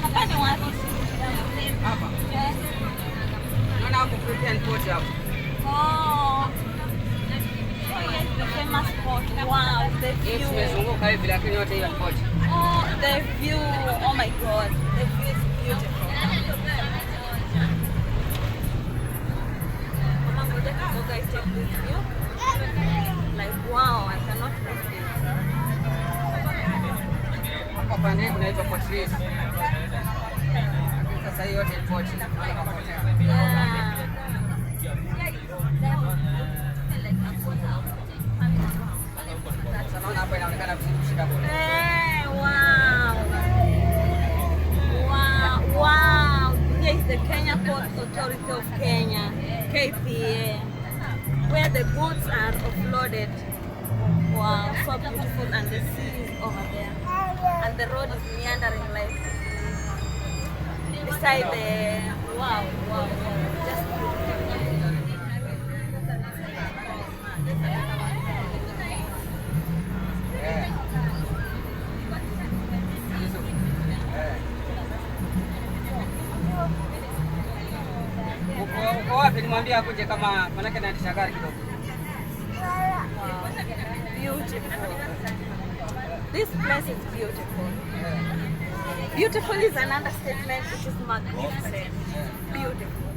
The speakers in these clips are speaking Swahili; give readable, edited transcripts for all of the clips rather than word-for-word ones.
Hapa ni wapi? Hapa. Naona hapo African Port hapo. Oh. Yes, the famous port. Wow, the view. Tumezunguka hivi lakini yote hiyo ni port. Oh, the view. Oh my God. The view is beautiful. Mama, go guys, take this view. Like, wow, I cannot resist. Hapa pande kunaitwa Port Reef. Sasa hiyo yote ni port. Yeah. Sasa naona hapa inaonekana vizuri kushinda kule. Hey, wow. Wow, wow. Here is the Kenya Port Authority of Kenya, KPA, where the boats are offloaded. Wow, so beautiful, and the sea is over there. And the road is meandering like beside the, wow, wow, wow. Just Uko wapi? Nimwambia akuje kama manake naendesha gari kidogo. beautiful. This place is beautiful. Beautiful is an understatement. It is magnificent. Beautiful.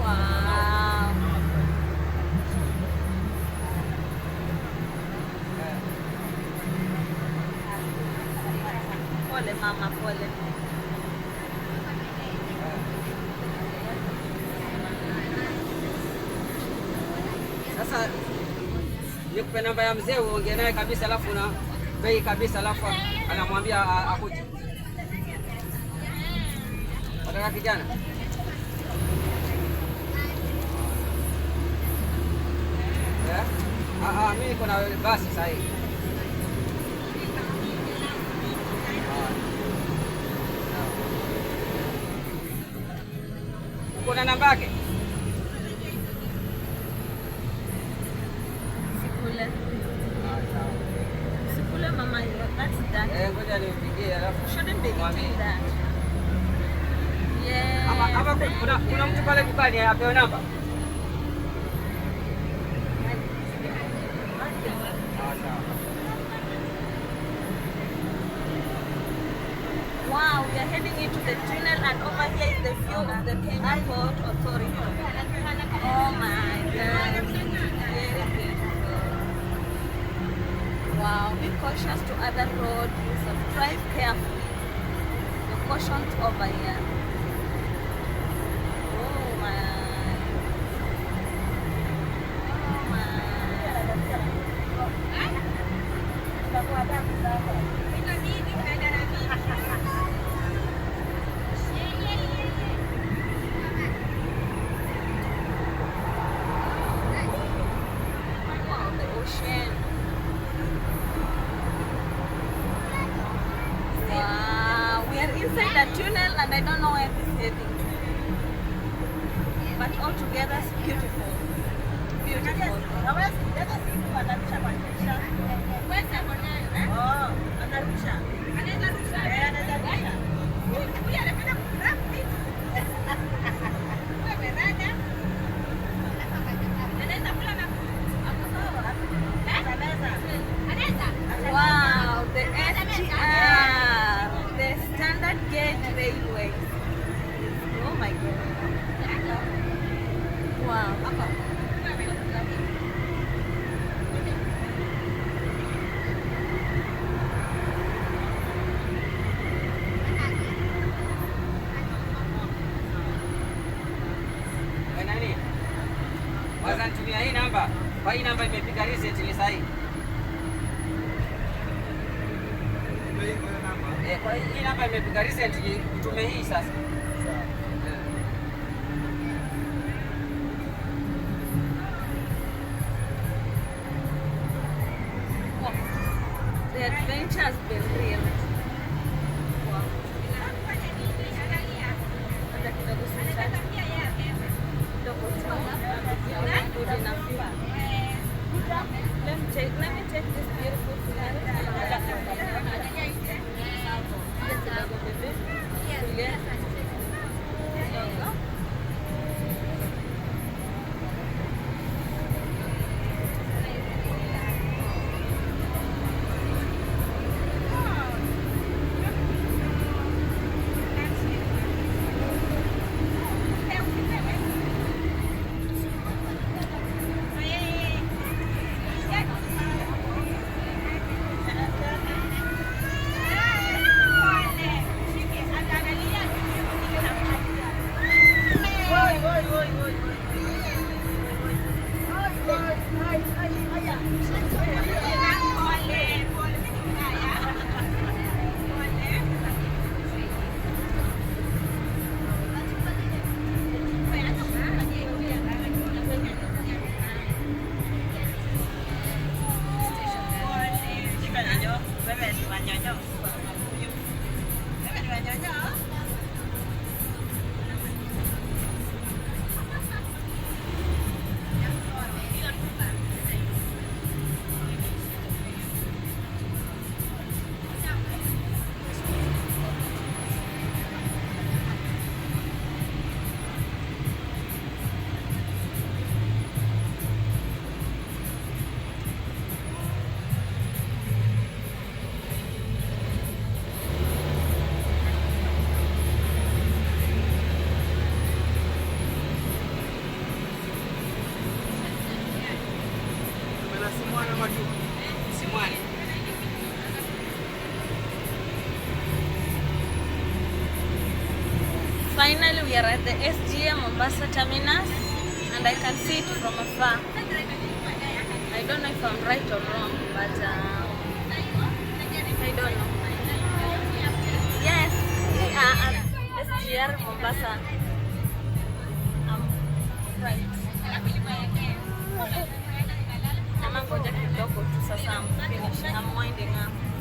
Wow. Pole mama, pole. Sasa nikupe namba ya mzee uongee naye kabisa, alafu na bei kabisa, alafu anamwambia akuje. Wataka kijana? Mimi niko na basi sasa hivi. Uko na namba yake? Sikule mama, that's done. Ngoja nimpigie alafu Shouldn't be doing that. Yeah. Ama kuna mtu pale dukani apewe namba? Wow, we are heading into the tunnel, and over here is the view of the Kenya Port Authority. Oh my God. Very beautiful. Wow, be cautious to other road users. Drive carefully. The caution's over here. Oh my. Wow, the ocean. Wow, we are inside the tunnel, and I don't know where this is heading to. But altogether, it's beautiful. Beautiful. Wow, the SGR, the Standard Gauge Railway. Oh my God. Wow. Nani? Waza nitumia hii namba. Kwa hii namba imepiga reset ile sahihi. Kwa hii namba imepiga reset, tume hii sasa. The adventure has been real. Wow. Good enough. Let me take this beautiful scenery. Simwani. Finally, we are at the SGA Mombasa terminus, and I can see it from afar. I don't know if I'm right or wrong, but I don't know. Yes, we are at SGR Mombasa. I'm right. Nama ngoja kidogo tu sasa, I'm finishing. I'm winding up.